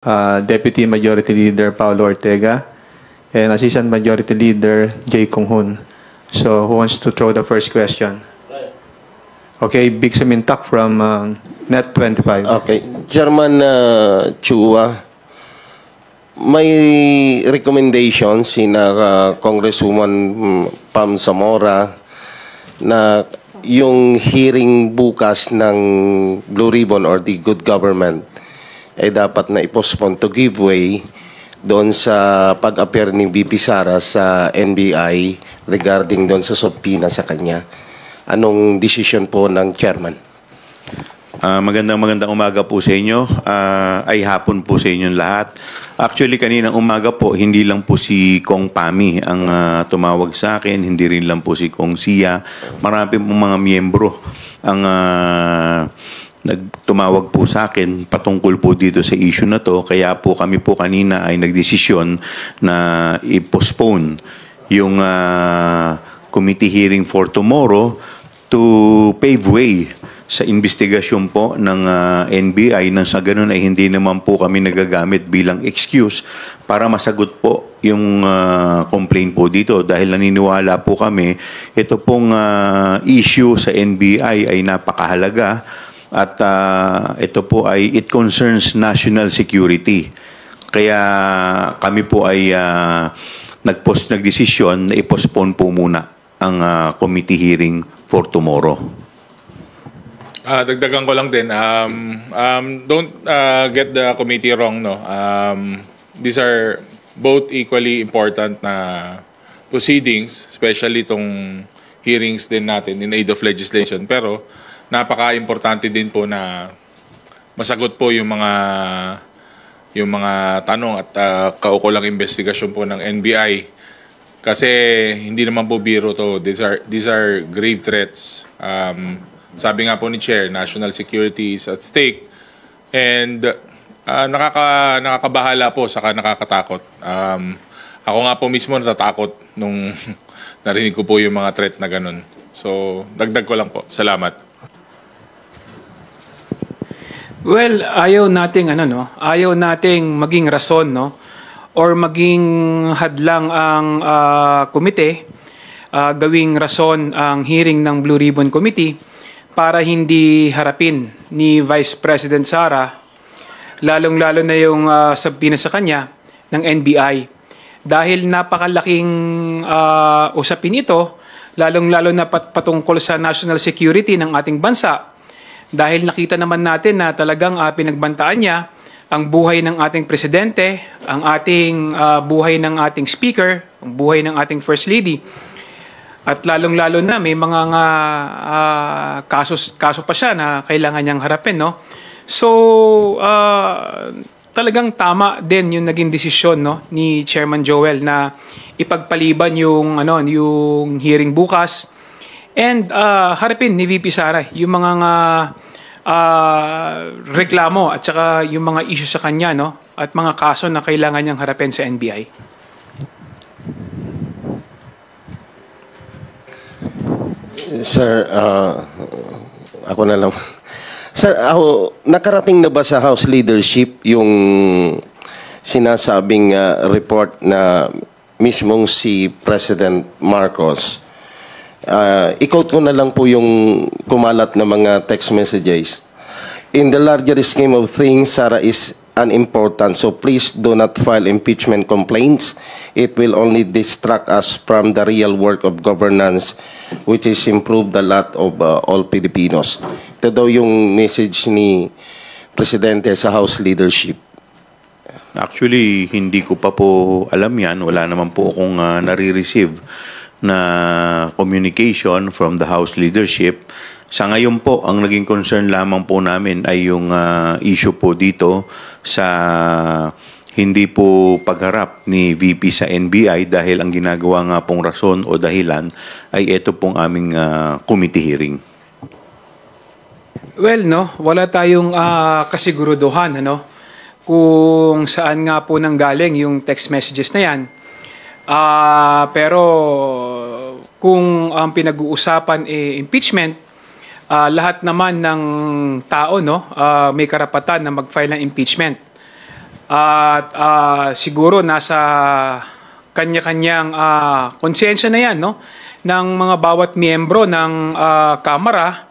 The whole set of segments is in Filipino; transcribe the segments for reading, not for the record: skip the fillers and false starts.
Deputy Majority Leader Paulo Ortega, and Assistant Majority Leader Jay Kung-hoon. So, who wants to throw the first question? Okay, Big Samintak from Net25. Okay. Chairman Chua, may recommendation sina Congresswoman Pam Zamora na yung hearing bukas ng Blue Ribbon or the Good Government ay dapat na i-postpone to give way doon sa pag-appear ni VP Sara sa NBI regarding doon sa subpoena sa kanya. Anong decision po ng chairman? Magandang umaga po sa inyo. Ay hapon po sa inyong lahat. Actually, kaninang umaga po, hindi lang po si Kong Pami ang tumawag sa akin, hindi rin lang po si Kong Sia. Marami pong mga miyembro ang nagtumawag po sa akin patungkol po dito sa issue na to. Kaya po kami po kanina ay nagdesisyon na i-postpone yung committee hearing for tomorrow to pave way sa investigasyon po ng NBI nang sa ganun ay hindi naman po kami nagagamit bilang excuse para masagot po yung complaint po dito dahil naniniwala po kami ito pong issue sa NBI ay napakahalaga at ito po ay it concerns national security. Kaya kami po ay nagdesisyon na i-postpone po muna ang committee hearing for tomorrow. Dagdagan ko lang din. Don't get the committee wrong, no. These are both equally important na proceedings, especially itong hearings din natin in aid of legislation. Pero napaka-importante din po na masagot po yung mga tanong at kaukulang investigasyon po ng NBI. Kasi hindi naman po biro to. These are grave threats. Sabi nga po ni Chair, national security is at stake. And nakakabahala po, saka nakakatakot. Ako nga po mismo natatakot nung narinig ko po yung mga threat na ganun. So, dagdag ko lang po. Salamat. Well, ayaw nating ayaw nating maging rason, no? Or maging hadlang ang komite, gawing rason ang hearing ng Blue Ribbon Committee para hindi harapin ni Vice President Sara, lalong-lalo na yung subpoena sa kanya ng NBI. Dahil napakalaking usapin ito, lalong-lalo na patungkol sa national security ng ating bansa. Dahil nakita naman natin na talagang pinagbantaan niya ang buhay ng ating presidente, ang ating buhay ng ating speaker, ang buhay ng ating first lady. At lalong-lalo na may mga kaso pa siya na kailangan niyang harapin, no? So, talagang tama din yung naging desisyon, no, ni Chairman Joel na ipagpaliban yung hearing bukas and harapin ni VP Sara yung mga reklamo at saka yung mga issue sa kanya, no, at mga kaso na kailangan niyang harapin sa NBI. Sir, ako na lang. Sir, nakarating na ba sa House leadership yung sinasabing report na mismong si President Marcos? I-quote ko na lang po yung kumalat na mga text messages. In the larger scheme of things, Sara is unimportant, so please do not file impeachment complaints. It will only distract us from the real work of governance, which is improve the lot of all Filipinos. Ito daw yung message ni Presidente sa House leadership. Actually, hindi ko pa po alam yan. Wala naman po akong nare-receive na communication from the House leadership. Sa ngayon po, ang naging concern lamang po namin ay yung issue po dito sa hindi po pagharap ni VP sa NBI dahil ang ginagawa nga pong rason o dahilan ay ito pong aming committee hearing. Well, no, wala tayong kasiguruduhan, kung saan nga po nanggaling yung text messages na yan. Pero kung ang pinag-uusapan impeachment, lahat naman ng tao may karapatan na mag-file ng impeachment. At siguro nasa kanya-kanyang konsensya na yan, no? Ng mga bawat miyembro ng Kamara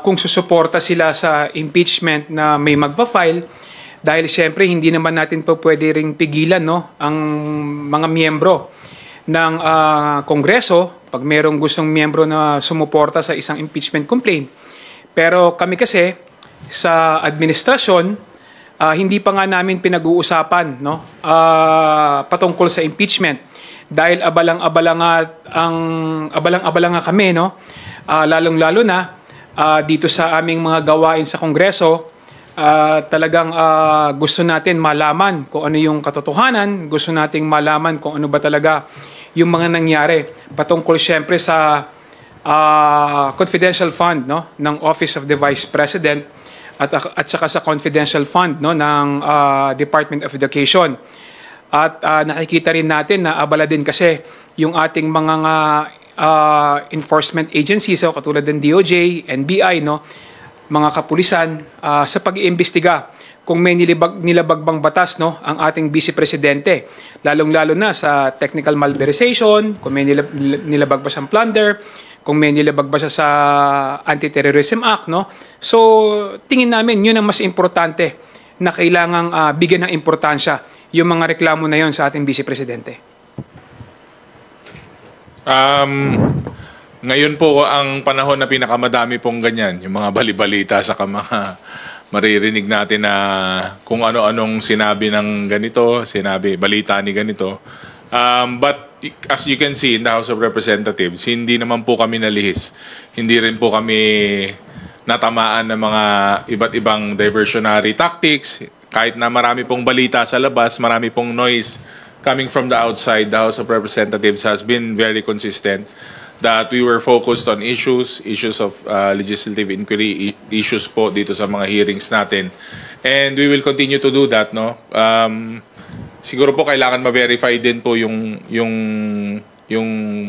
kung susuporta sila sa impeachment na may magpa-file. Dahil siyempre hindi naman natin po pwede ring pigilan, no, ang mga miyembro ng Kongreso pag merong gustong miyembro na sumuporta sa isang impeachment complaint. Pero kami kasi sa administrasyon, hindi pa nga namin pinag-uusapan, no, patungkol sa impeachment dahil abalang-abala nga kami, no, lalong-lalo na dito sa aming mga gawain sa Kongreso. Talagang gusto natin malaman kung ano yung katotohanan, gusto nating malaman kung ano ba talaga yung mga nangyari patungkol siyempre sa confidential fund, no, ng Office of the Vice President at saka sa confidential fund, no, ng Department of Education. At nakikita rin natin na abala din kasi yung ating mga enforcement agencies, so katulad ng DOJ, NBI, no, mga kapulisan sa pag-iimbestiga kung may nilabag bang batas, no, ang ating Vice Presidente, lalong-lalo na sa technical malversation, kung may nilabag ba siyang plunder, kung may nilabag ba siya sa Anti-Terrorism Act, no. So tingin namin yun ang mas importante na kailangang bigyan ng importansya yung mga reklamo na yon sa ating Vice Presidente. Ngayon po ang panahon na pinakamadami pong ganyan, yung mga balibalita sa mga maririnig natin na kung ano-anong sinabi ng ganito, balita ni ganito. But as you can see in the House of Representatives, hindi naman po kami nalihis. Hindi rin po kami natamaan ng mga iba't ibang diversionary tactics. Kahit na marami pong balita sa labas, marami pong noise coming from the outside, the House of Representatives has been very consistent that we were focused on issues of legislative inquiry, issues po dito sa mga hearings natin. And we will continue to do that, no? Siguro po kailangan ma-verify din po yung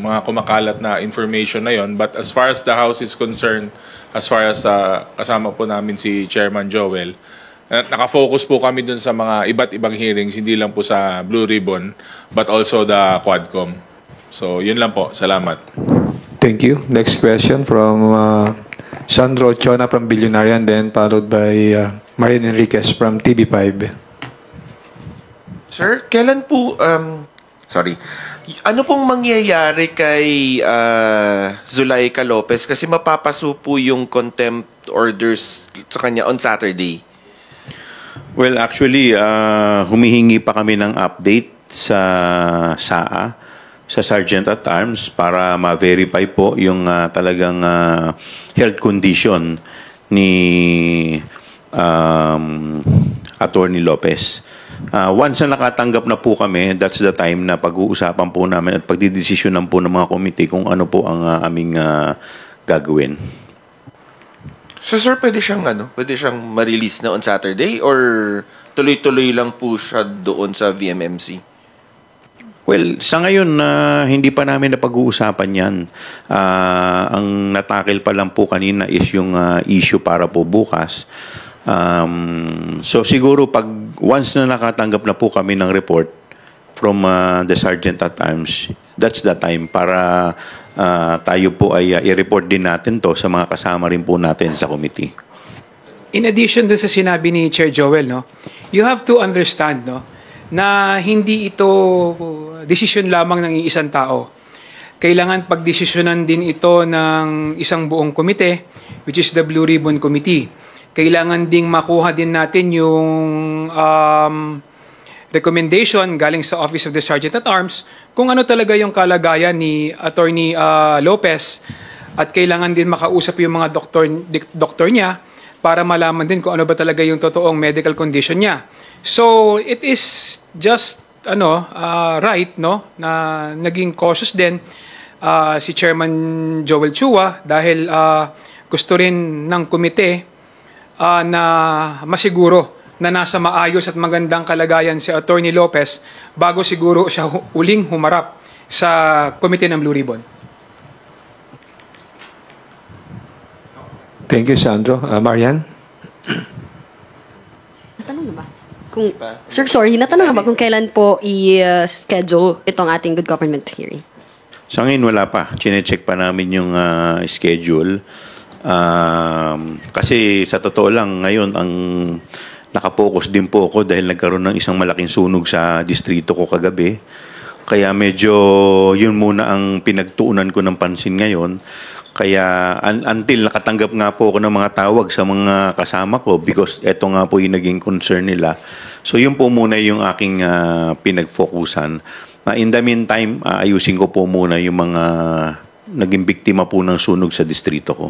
mga kumakalat na information na yon. But as far as the House is concerned, as far as kasama po namin si Chairman Joel, nakafocus po kami dun sa mga iba't ibang hearings, hindi lang po sa Blue Ribbon, but also the Quadcom. So, yun lang po. Salamat. Thank you. Next question from Sandro Chona from Billionarian, then followed by Marian Enriquez from TV5. Sir, kailan po, ano pong mangyayari kay Zulaika Lopez kasi mapapaso po yung contempt orders sa kanya on Saturday? Well, actually, humihingi pa kami ng update sa SAA, sa Sergeant at Arms, para ma-verify po yung talagang health condition ni Attorney Lopez. Once na nakatanggap na po kami, that's the time na pag-uusapan po namin at pagdidesisyonan po ng mga committee kung ano po ang aming gagawin. So sir, pwede siyang ma-release na on Saturday or tuloy-tuloy lang po siya doon sa VMMC? Well, sa ngayon, hindi pa namin napag-uusapan yan. Ang natakil pa lang po kanina is yung issue para po bukas. So siguro once na nakatanggap na po kami ng report from the Sergeant at Arms, that's the time para tayo po ay i-report din natin to sa mga kasama rin po natin sa committee. In addition dun sa sinabi ni Chair Joel, no, you have to understand, no, na hindi ito desisyon lamang ng isang tao. Kailangan pagdesisyonan din ito ng isang buong komite, which is the Blue Ribbon Committee. Kailangan ding makuha din natin yung recommendation galing sa Office of the Sergeant at Arms kung ano talaga yung kalagayan ni Attorney Lopez, at kailangan din makausap yung mga doktor niya para malaman din kung ano ba talaga yung totoong medical condition niya. So it is just right, no, na naging cautious din si Chairman Joel Chua dahil gusto rin ng komite na masiguro na nasa maayos at magandang kalagayan si Attorney Lopez bago siguro siya uling humarap sa komite ng Blue Ribbon. Thank you, Sandro. Marian? Tanong na ba? Sir, sorry, natanong ba kung kailan po i-schedule itong ating good government hearing? Sa ngayon, wala pa. Chine-check pa namin yung schedule. Kasi sa totoo lang, ngayon, ang nakapokus din po ako dahil nagkaroon ng isang malaking sunog sa distrito ko kagabi. Kaya medyo yun muna ang pinagtuunan ko ng pansin ngayon. Kaya until nakatanggap nga po ako ng mga tawag sa mga kasama ko because eto nga po yung naging concern nila. So yun po muna yung aking pinag-focusan. In the meantime, ayusin ko po muna yung mga naging biktima po ng sunog sa distrito ko.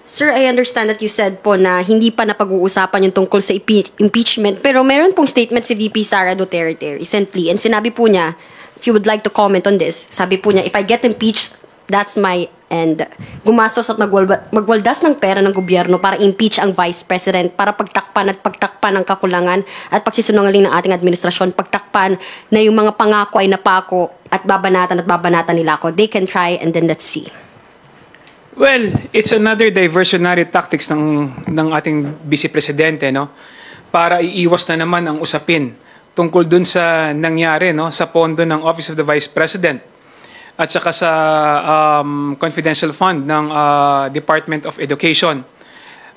Sir, I understand that you said po na hindi pa napag-uusapan yung tungkol sa impeachment. Pero meron pong statement si VP Sara Duterte recently. And sinabi po niya, if you would like to comment on this, sabi po niya, if I get impeached, that's my end. Gumastos at magwaldas ng pera ng gobyerno para impeach ang Vice President, para pagtakpan ang kakulangan at pagsisinungaling ng ating administrasyon, pagtakpan na yung mga pangako ay napako at babanatan nila ako. They can try and then let's see. Well, it's another diversionary tactics ng ating Vice Presidente, no? Para iiwas na naman ang usapin tungkol dun sa nangyari, no, sa pondo ng Office of the Vice President at saka sa confidential fund ng Department of Education.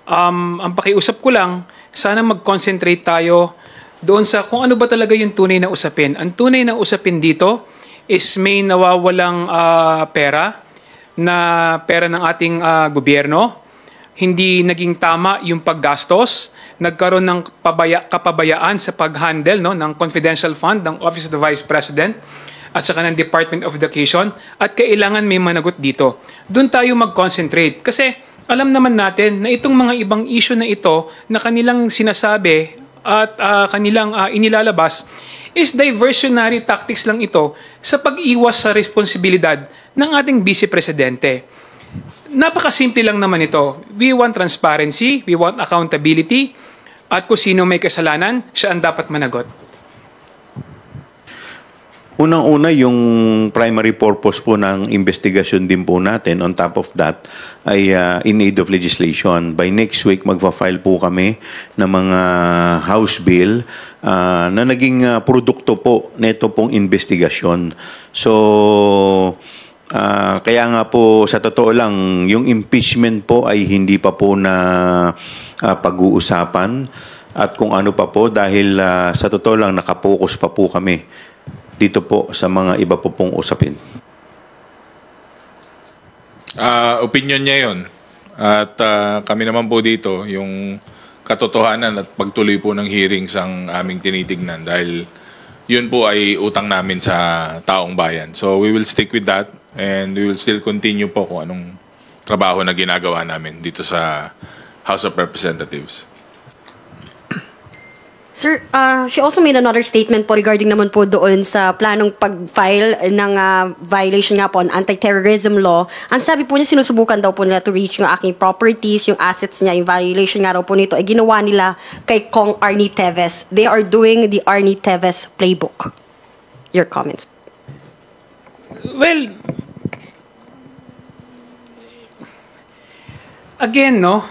Ang pakiusap ko lang, sana mag-concentrate tayo doon sa kung ano ba talaga yung tunay na usapin. Ang tunay na usapin dito is may nawawalang pera ng ating gobyerno. Hindi naging tama yung paggastos. Nagkaroon ng kapabayaan sa pag-handle, no, ng confidential fund ng Office of the Vice President at saka ng Department of Education, at kailangan may managot dito. Doon tayo mag-concentrate kasi alam naman natin na itong mga ibang issue na ito na kanilang sinasabi at kanilang inilalabas is diversionary tactics lang ito sa pag-iwas sa responsibilidad ng ating Vice Presidente. Napakasimple lang naman ito. We want transparency, we want accountability, at kung sino may kasalanan, siya ang dapat managot. Unang-una, yung primary purpose po ng investigasyon din po natin, on top of that, ay in aid of legislation. By next week, magpa-file po kami ng mga House Bill na naging produkto po nito pong investigasyon. So, kaya nga po, sa totoo lang, yung impeachment po ay hindi pa po na pag-uusapan at kung ano pa po dahil sa totoo lang, nakapokus pa po kami dito po sa mga iba po pong usapin. Opinion niya yun. At kami naman po dito, yung katotohanan at pagtuloy po ng hearings ang aming tinitignan dahil yun po ay utang namin sa taong bayan. So we will stick with that and we will still continue po kung anong trabaho na ginagawa namin dito sa House of Representatives. Sir, she also made another statement po regarding naman po doon sa planong pag-file ng violation nga po on anti-terrorism law. Ang sabi po niya, sinusubukan daw po nila to reach yung aking properties, yung assets niya, yung violation nga raw po nito, ay ginawa nila kay Kong Arnie Teves. They are doing the Arnie Teves playbook. Your comments? Well, again, no,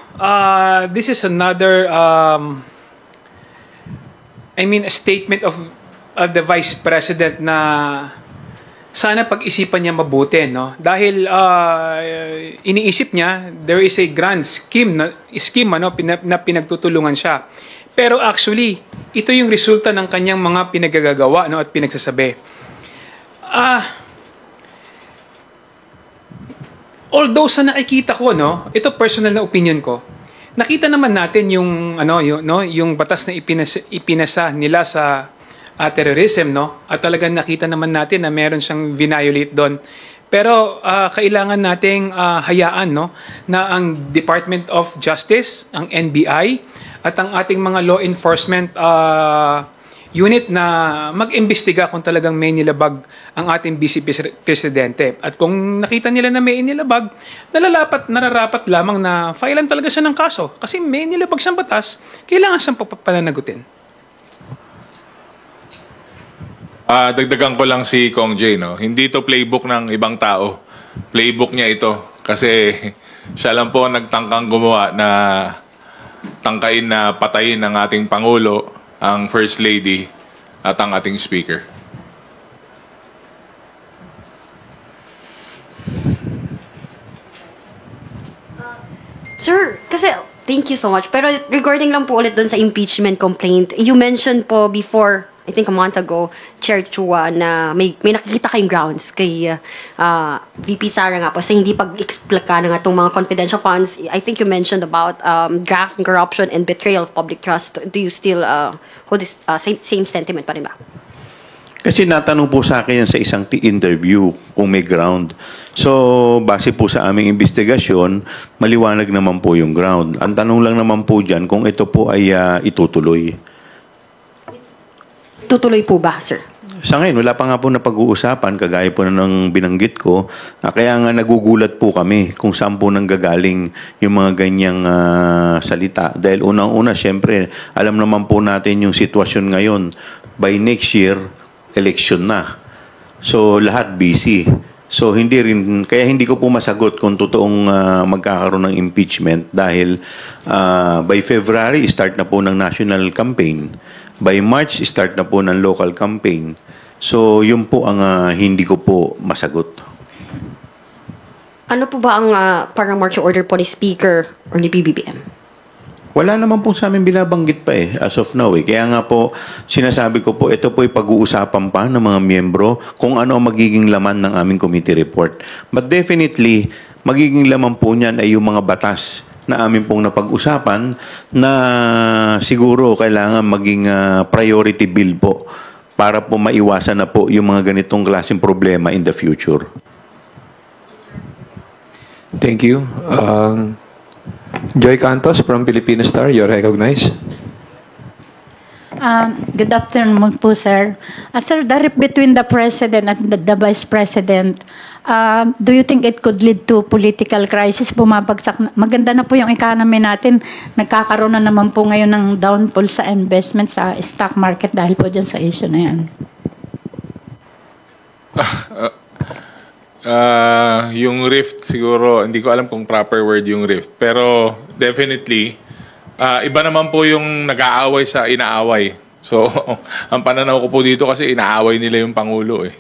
this is another a statement of the Vice President na sana pag-isipan niya mabuti, no? Dahil iniisip niya there is a grand scheme na pinagtutulungan siya. Pero actually, ito yung resulta ng kanyang mga pinagagagawa, no, at pinagsasabi. Although sa nakikita ko, no, ito personal na opinion ko. Nakita naman natin yung yung batas na ipinasa nila sa terrorism, no? At talagang nakita naman natin na meron siyang violate doon. Pero kailangan nating hayaan, no, na ang Department of Justice, ang NBI at ang ating mga law enforcement unit na mag-imbestiga kung talagang may nilabag ang ating Vice Presidente. At kung nakita nila na may nilabag, nararapat lamang na filean talaga siya ng kaso. Kasi may nilabag siyang batas, kailangan siyang pananagutin. Dagdagan ko lang si Kong Jay, no? Hindi ito playbook ng ibang tao. Playbook niya ito. Kasi siya lang po nagtangkang gumawa na tangkain na patayin ng ating Pangulo, ang First Lady at ang ating Speaker. Sir, kasi thank you so much. Pero regarding lang po ulit dun sa impeachment complaint, you mentioned po before, I think a month ago, Chair Chua, na may nakikita kayong grounds kay VP Sara nga po sa hindi pag-explika ng itong mga confidential funds. I think you mentioned about graft and corruption and betrayal of public trust. Do you still hold this same sentiment pa rin ba? Kasi natanong po sa akin yan sa isang interview kung may ground. So, base po sa aming investigasyon, maliwanag naman po yung ground. Ang tanong lang naman po dyan kung ito po ay itutuloy. Tutuloy po ba, sir? Sa ngayon, wala pa nga po na pag-uusapan, kagaya po na ng binanggit ko. Kaya nga nagugulat po kami kung saan po nanggagaling yung mga ganyang salita. Dahil unang-una, syempre, alam naman po natin yung sitwasyon ngayon. By next year, election na. So, lahat busy. So, kaya hindi ko po masagot kung totoong magkakaroon ng impeachment dahil by February, start na po ng national campaign. By March, start na po ng local campaign. So, yun po ang hindi ko po masagot. Ano po ba ang parang marching order po ni Speaker or ni PBBM? Wala naman po sa amin binabanggit pa as of now. Kaya nga po, sinasabi ko po, ito po ay pag-uusapan pa ng mga miyembro kung ano ang magiging laman ng aming committee report. But definitely, magiging laman po niyan ay yung mga batas na amin pong napag-usapan na siguro kailangan maging priority bill po para po maiwasan na po yung mga ganitong klaseng problema in the future. Thank you. Joy Cantos from Filipino Star, you're recognized. Good afternoon po, sir. Sir, the rift between the President and the Vice President, do you think it could lead to political crisis? Bumabagsak. Maganda na po yung economy natin. Nagkakaroon na naman po ngayon ng downfall sa investment sa stock market dahil po dyan sa issue na yan. Yung rift, siguro, hindi ko alam kung proper word yung rift. Pero definitely, iba naman po yung nag-aaway sa inaaway. So, ang pananaw ko po dito kasi inaaway nila yung Pangulo eh.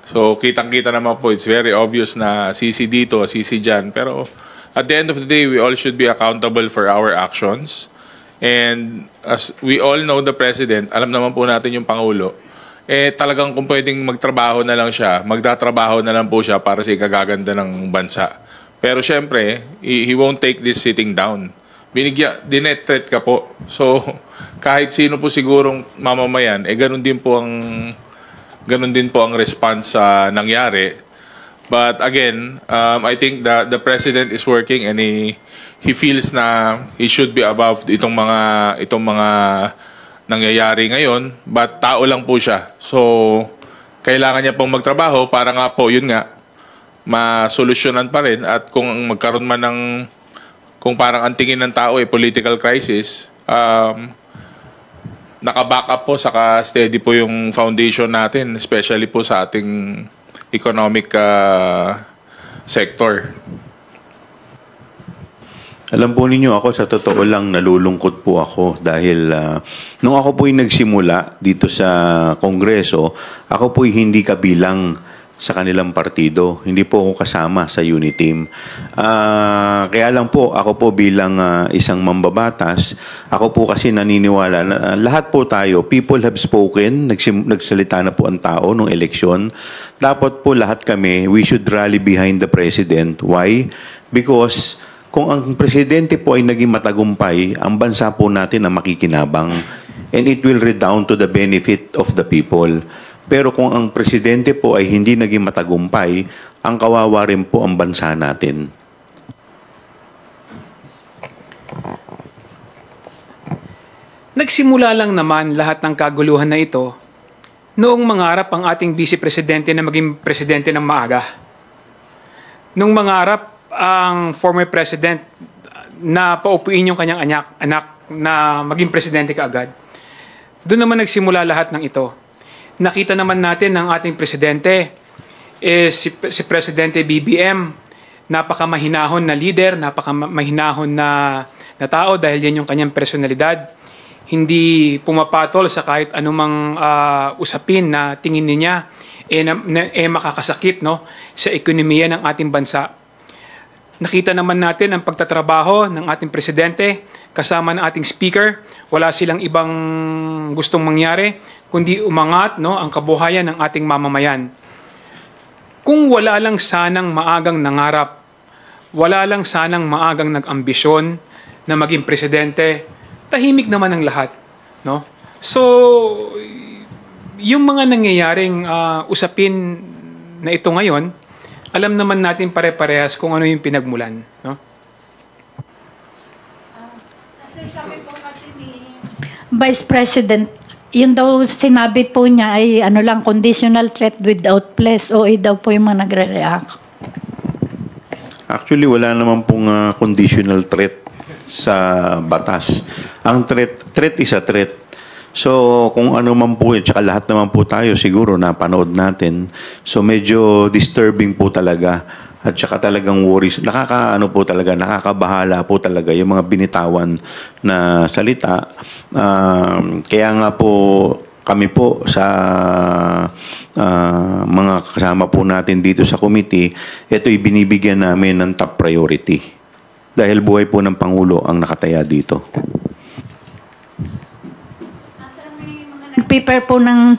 So, kitang-kita naman po, it's very obvious na sisi dito, sisi dyan. Pero at the end of the day, we all should be accountable for our actions. And as we all know the President, alam naman po natin yung Pangulo, talagang kung pwedeng magtrabaho na lang siya, magtatrabaho na lang po siya para sa ikagaganda ng bansa. Pero syempre, he won't take this sitting down. Dinet threat ka po. So, kahit sino po sigurong mamamayan, ganun din po ang response sa nangyari. But again, I think the President is working and he feels na he should be above itong mga nangyayari ngayon, but tao lang po siya. So, kailangan niya pong magtrabaho para nga po, yun nga, masolusyonan pa rin. At kung magkaroon man kung parang ang tingin ng tao political crisis, naka-back up po, saka steady po yung foundation natin, especially po sa ating economic sector. Alam po ninyo, ako sa totoo lang nalulungkot po ako dahil nung ako po'y nagsimula dito sa Kongreso, ako po'y hindi kabilang sa kanilang partido. Hindi po ako kasama sa unit team. Kaya lang po, ako po bilang isang mambabatas, ako po kasi naniniwala na lahat po tayo, people have spoken, nagsalita na po ang tao nung eleksyon. Dapat po lahat kami, we should rally behind the President. Why? Because kung ang presidente po ay naging matagumpay, ang bansa po natin ang makikinabang. And it will redound to the benefit of the people. Pero kung ang presidente po ay hindi naging matagumpay, ang kawawa rin po ang bansa natin. Nagsimula lang naman lahat ng kaguluhan na ito noong mangarap ang ating vice presidente na maging presidente ng maaga. Nung mangarap ang former president na paupuin yung kanyang anak na maging presidente kaagad. Doon naman nagsimula lahat ng ito. Nakita naman natin ng ating presidente, si Presidente BBM, napakamahinahon na leader, napakamahinahon na na tao dahil yan yung kanyang personalidad. Hindi pumapatol sa kahit anumang usapin na tingin niya makakasakit, no, sa ekonomiya ng ating bansa. Nakita naman natin ang pagtatrabaho ng ating presidente kasama ng ating speaker. Wala silang ibang gustong mangyari kundi umangat, no, ang kabuhayan ng ating mamamayan. Kung wala lang sanang maagang nangarap, wala lang sanang maagang nag-ambisyon na maging presidente, tahimik naman ang lahat, no? So, yung mga nangyayaring usapin na ito ngayon, alam naman natin pare-parehas kung ano yung pinagmulan, no? Vice President, yun daw sinabi po niya ay ano lang, conditional threat without pledge. O daw po yung mga nagre-react. Actually, wala naman pong conditional threat sa batas. Ang threat is a threat. So, kung ano man po, tsaka lahat naman po tayo siguro napanood natin. So, medyo disturbing po talaga. At saka talagang worries. Nakakabahala po talaga yung mga binitawan na salita. Kaya nga po, kami po sa mga kasama po natin dito sa committee, ito'y binibigyan namin ng top priority. Dahil buhay po ng Pangulo ang nakataya dito. Nag-prepare po ng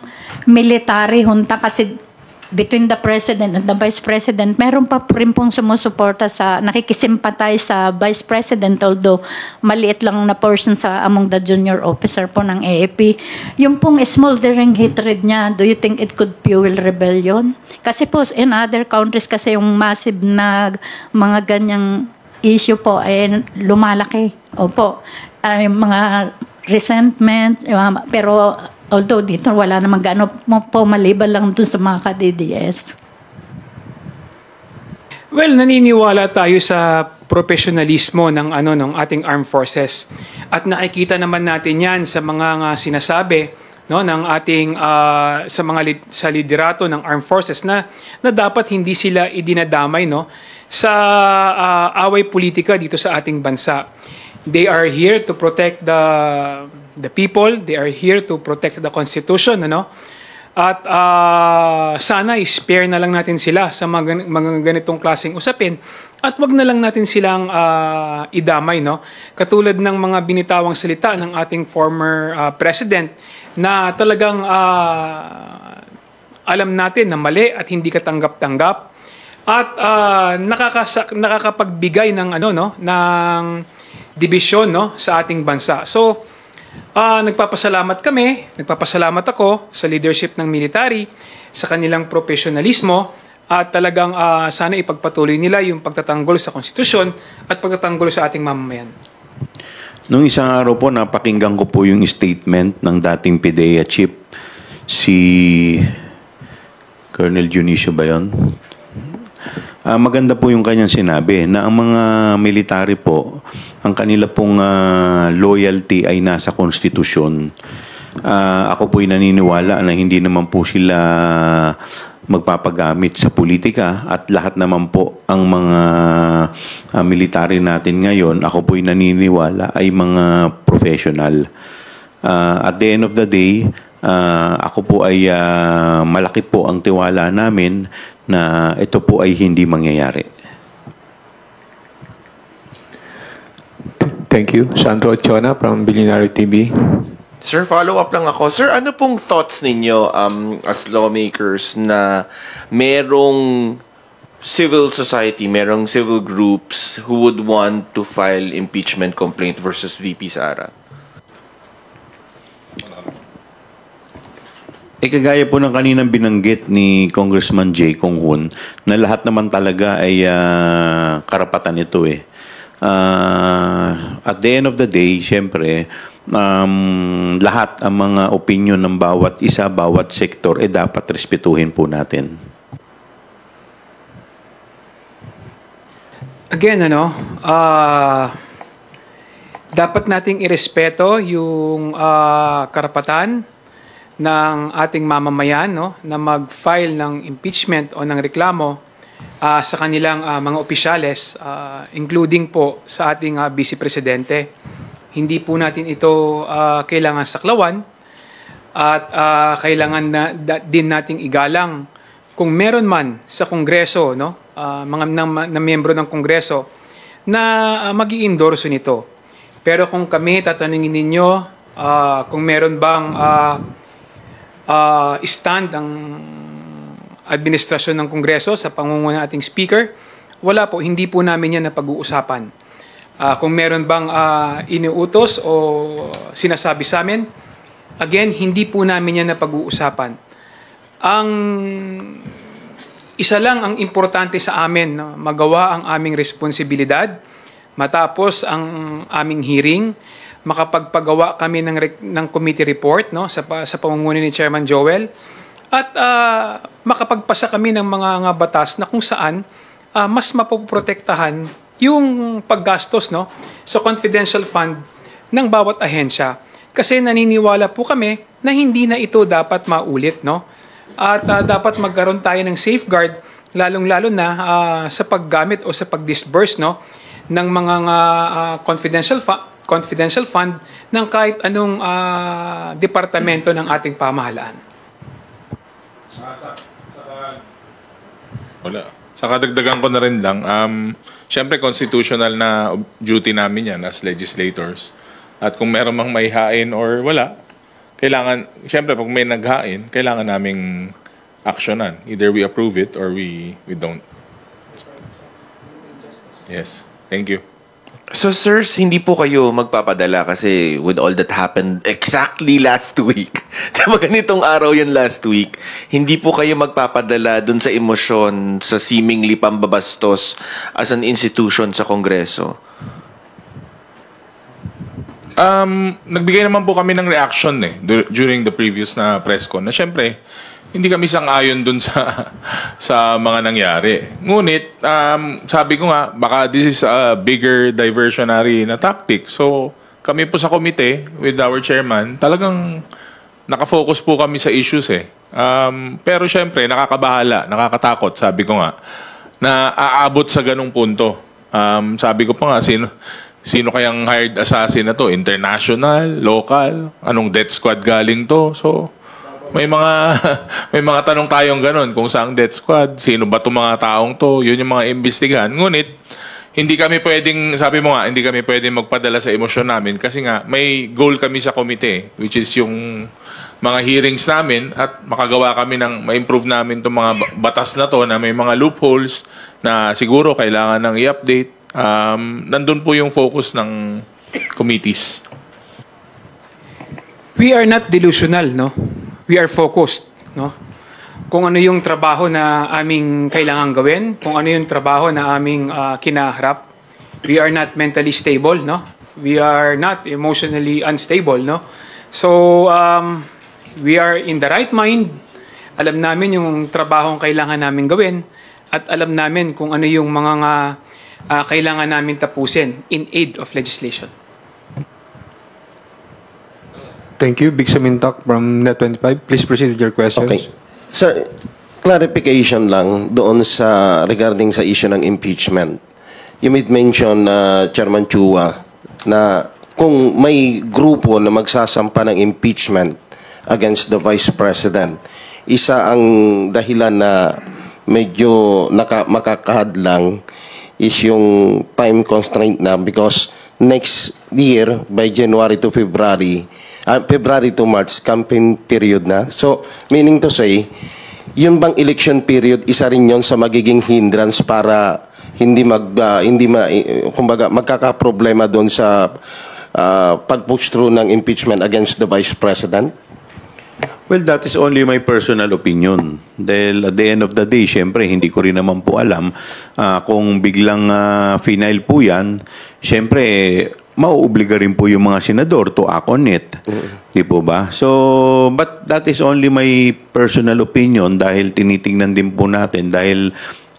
military junta kasi between the President and the Vice President, meron pa rin pong sumusuporta sa, nakikisimpatize sa Vice President, although maliit lang na portion sa among the junior officer po ng AAP. Yung pong smoldering hatred niya, do you think it could fuel rebellion? Kasi po in other countries kasi yung massive na mga ganyang issue po ay lumalaki. Opo, yung mga resentment, pero although dito wala namang gaano po maliban lang dun sa mga ka-DDS. Well, naniniwala tayo sa professionalismo ng ng ating armed forces. At nakikita naman natin 'yan sa mga sinasabi, no, ng ating sa liderato ng armed forces na dapat hindi sila idinadamay, no, sa away politika dito sa ating bansa. They are here to protect the people, they are here to protect the Constitution, ano? At sana i-spare na lang natin sila sa mga ganitong klaseng usapin at wag na lang natin silang idamay, no? Katulad ng mga binitawang salita ng ating former president na talagang alam natin na mali at hindi katanggap-tanggap at nakakapagbigay ng ng dibisyon, no, sa ating bansa. So nagpapasalamat nagpapasalamat ako sa leadership ng military, sa kanilang professionalismo at talagang sana ipagpatuloy nila yung pagtatanggol sa konstitusyon at pagtatanggol sa ating mamamayan. Nung isang araw po, napakinggan ko po yung statement ng dating PDEA chief, si Colonel Dionisio ba yun? Maganda po yung kanyang sinabi na ang mga military po, ang kanila pong loyalty ay nasa konstitusyon. Ako po'y naniniwala na hindi naman po sila magpapagamit sa politika at lahat naman po ang mga military natin ngayon, ako po'y naniniwala ay mga professional. At the end of the day, ako po ay malaki po ang tiwala namin na ito po ay hindi mangyayari. Thank you. Sandro Ochona from Billionaire TV. Sir, follow-up lang ako. Sir, ano pong thoughts ninyo as lawmakers na merong civil society, merong civil groups who would want to file impeachment complaint versus VP Sara? Kagaya po ng kaninang binanggit ni Congressman Jay Kong Hoon na lahat naman talaga ay karapatan ito eh. At the end of the day, syempre, lahat ang mga opinion ng bawat isa, bawat sektor, dapat respetuhin po natin. Again, dapat nating irespeto yung karapatan ng ating mamamayan, no, na mag-file ng impeachment o ng reklamo sa kanilang mga opisyales, including po sa ating Vice Presidente. Hindi po natin ito kailangan saklawan at kailangan din nating igalang kung meron man sa Kongreso, no, mga na miyembro ng Kongreso na mag-i-endorso nito. Pero kung kami tatanungin ninyo kung meron bang stand ang administrasyon ng Kongreso sa pangunguna ng ating Speaker, wala po, hindi po namin yan napag-uusapan. Kung meron bang iniutos o sinasabi sa amin, again, hindi po namin yan napag-uusapan. Ang isa lang ang importante sa amin, na magawa ang aming responsibilidad, matapos ang aming hearing, makapagpagawa kami ng committee report, no, sa pamumuno ni Chairman Joel, at makapagpasa kami ng mga batas na kung saan mas mapoprotektahan yung paggastos, no, sa confidential fund ng bawat ahensya. Kasi naniniwala po kami na hindi na ito dapat maulit, no? At dapat magkaroon tayo ng safeguard, lalong-lalo na sa paggamit o sa pag-disburse, no, ng mga confidential fund ng kahit anong departamento ng ating pamahalaan. Wala. Sa kadagdagan ko na rin lang, syempre constitutional na duty namin yan as legislators. At kung meron mang may hain or wala, kailangan, syempre pag may naghain, kailangan naming actionan. Either we approve it or we don't. Yes. Thank you. So, sirs, hindi po kayo magpapadala kasi with all that happened exactly last week. Diba ganitong araw yan last week? Hindi po kayo magpapadala dun sa emosyon, sa seemingly pambabastos as an institution sa Kongreso? Nagbigay naman po kami ng reaction during the previous na press con na syempre hindi kami sang-ayon dun sa mga nangyari. Ngunit sabi ko nga baka this is a bigger diversionary na tactic. So kami po sa komite with our chairman talagang nakafocus po kami sa issues pero syempre nakakabahala, nakakatakot sabi ko nga na aabot sa ganung punto. Sabi ko pa nga sino kayang hired assassin na to? International? Local? Anong death squad galing to? So, may mga tanong tayong ganun kung saang death squad, sino ba itong mga taong to, yun yung mga imbestigahan. Ngunit, hindi kami pwedeng, sabi mo nga, hindi kami pwedeng magpadala sa emosyon namin kasi nga, may goal kami sa komite, which is yung mga hearings namin at makagawa kami ng, ma-improve namin itong mga batas na to na may mga loopholes na siguro kailangan ng i-update. Nandun po yung focus ng committees. We are not delusional, no? We are focused, no? Kung ano yung trabaho na aming kailangan gawin, kung ano yung trabaho na aming kinaharap, we are not mentally stable, no? We are not emotionally unstable, no? So, we are in the right mind. Alam namin yung trabaho ang kailangan namin gawin at alam namin kung ano yung mga kailangan namin tapusin in aid of legislation. Thank you. Big Samintak from Net25. Please proceed with your questions. Okay. Sir, clarification lang doon sa regarding sa issue ng impeachment. You made mention, Chairman Chua, na kung may grupo na magsasampa ng impeachment against the Vice President, isa ang dahilan na medyo makakahadlang is yung time constraint na because next year, by January to February to March, campaign period na. So, meaning to say, yun bang election period, isa rin yun sa magiging hindrance para kumbaga, magkakaproblema doon sa pag-push through ng impeachment against the Vice President? Well, that is only my personal opinion. Dahil at the end of the day, syempre, hindi ko rin naman po alam kung biglang final po yan, syempre, mauobliga rin po yung mga senador to act on it. Di po ba? So, but that is only my personal opinion dahil tinitingnan din po natin dahil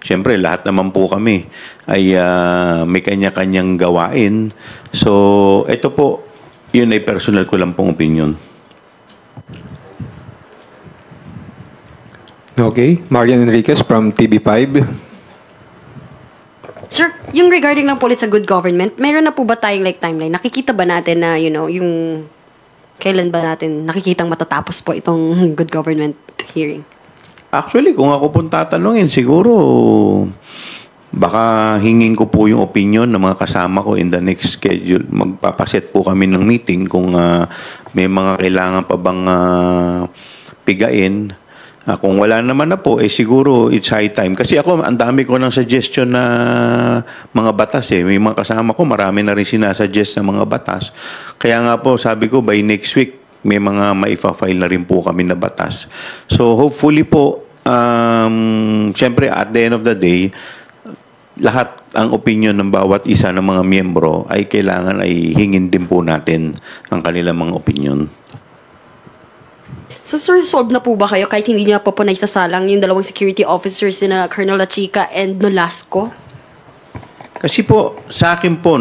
syempre, lahat naman po kami ay may kanya-kanyang gawain. So, ito po, yun ay personal ko lang pong opinion. Okay. Marian Enriquez from TV5. Yung regarding lang po ulit sa good government, meron na po ba tayong like timeline? Nakikita ba natin na, yung kailan ba natin nakikitang matatapos po itong good government hearing? Actually, kung ako pong tatanungin, siguro baka hingin ko po yung opinion ng mga kasama ko in the next schedule. Magpapaset po kami ng meeting kung may mga kailangan pa bang pigain. Kung wala naman na po, siguro it's high time. Kasi ako, ang dami ko ng suggestion na mga batas May mga kasama ko, marami na rin sinasuggest na mga batas. Kaya nga po, sabi ko, by next week, may mga maifa-file na rin po kami na batas. So hopefully po, syempre at the end of the day, lahat ang opinion ng bawat isa ng mga miyembro ay kailangan ay hingin din po natin ang kanilang mga opinion. So sir, solved na po ba kayo kahit hindi niyo po naisasalang yung dalawang security officers na Colonel Lachica and Nolasco? Kasi po, sa akin po,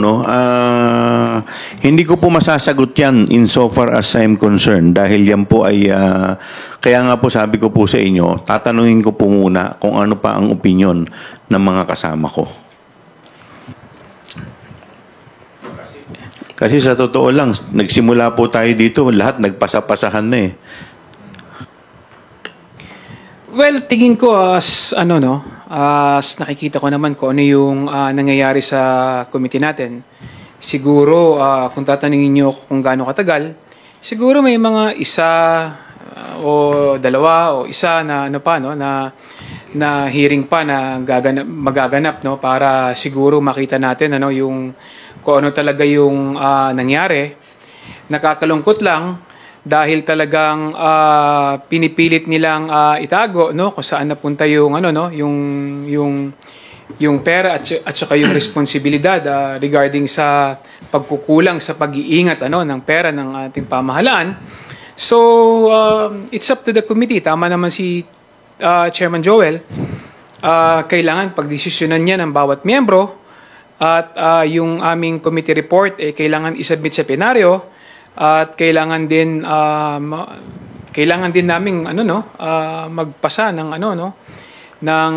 hindi ko po masasagot yan insofar as I'm concerned dahil yan po ay, kaya nga po sabi ko po sa inyo, tatanungin ko po muna kung ano pa ang opinion ng mga kasama ko. Kasi sa totoo lang, nagsimula po tayo dito, lahat nagpasapasahan na Well, tingin ko as as nakikita ko naman kung ano yung nangyayari sa committee natin. Siguro kung tatanungin niyo kung gaano katagal, siguro may mga isa o dalawa o isa na na hearing pa na magaganap para siguro makita natin yung kung ano talaga yung nangyari. Nakakalungkot lang dahil talagang pinipilit nilang itago kung saan napunta yung yung pera at saka yung responsibilidad regarding sa pagkukulang sa pag-iingat ng pera ng ating pamahalaan. So it's up to the committee. Tama naman si Chairman Joel. Kailangan pagdesisyonan niya ng bawat miyembro at yung aming committee report kailangan isubmit sa plenaryo. At kailangan din naming magpasa ng ng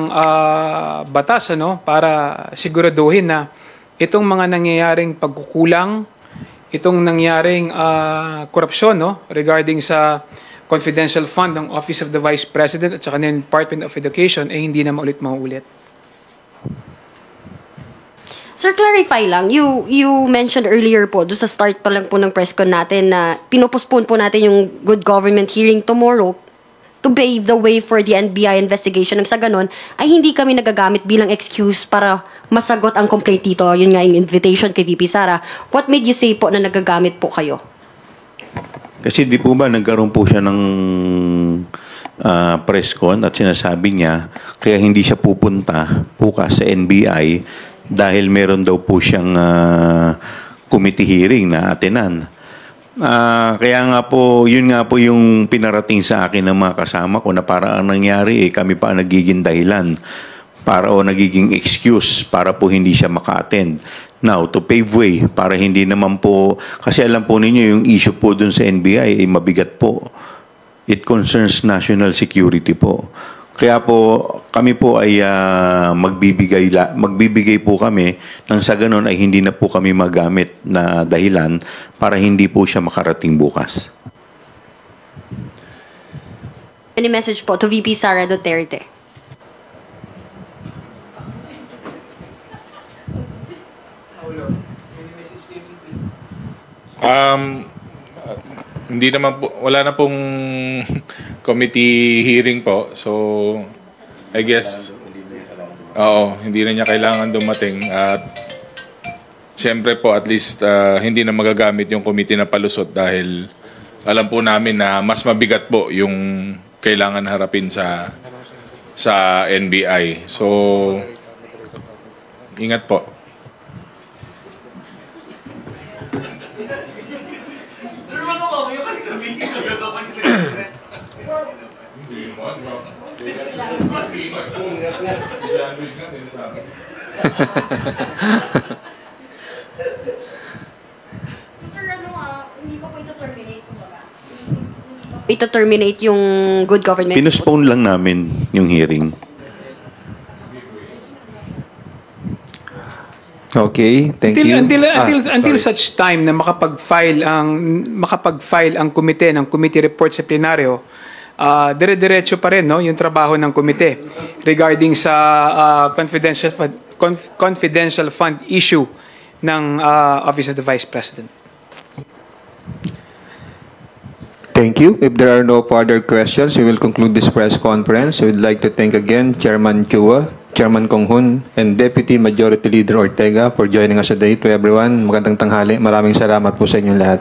batas para siguraduhin na itong mga nangyayaring pagkukulang, itong nangyaring korupsyon regarding sa confidential fund ng Office of the Vice President at saka ng Department of Education hindi na maulit. Sir, clarify lang. You mentioned earlier po, doon sa start pa lang po ng press con natin na pinopostpone po natin yung good government hearing tomorrow to pave the way for the NBI investigation. Nang sa ganun, ay hindi kami nagagamit bilang excuse para masagot ang complaint dito. Yun nga yung invitation kay VP Sara. What made you say po na nagagamit po kayo? Kasi di po ba nagkaroon po siya ng press con at sinasabi niya kaya hindi siya pupunta bukas sa NBI dahil meron daw po siyang committee hearing na atenan. Kaya nga po, yun nga po yung pinarating sa akin ng mga kasama ko na para ang nangyari kami pa ang nagiging dahilan o nagiging excuse para po hindi siya maka-attend. Now, to pave way, para hindi naman po, kasi alam po ninyo yung issue po dun sa NBI ay mabigat po. It concerns national security po. Kaya po, kami po ay magbibigay po kami nang sa ganun ay hindi na po kami magamit na dahilan para hindi po siya makarating bukas. Any message po to VP Sara Duterte? Hindi naman po, wala na pong committee hearing po. So, I guess, hindi na niya kailangan dumating. At, syempre po, at least, hindi na magagamit yung committee na palusot dahil alam po namin na mas mabigat po yung kailangan harapin sa NBI. So, ingat po. So sir, hindi pa po ito-terminate kumbaga? Ito-terminate yung good government? Pinospone lang namin yung hearing. Okay, thank you. Until Sorry. such time na makapag-file ang komite ng committee report sa plenaryo, dire-diretso pa rin, no, yung trabaho ng komite regarding sa confidential fund issue ng Office of the Vice President. Thank you. If there are no further questions, we will conclude this press conference. We would like to thank again Chairman Chua, Chairman Kong Hun, and Deputy Majority Leader Ortega for joining us today. To everyone, magandang tanghali. Maraming salamat po sa inyong lahat.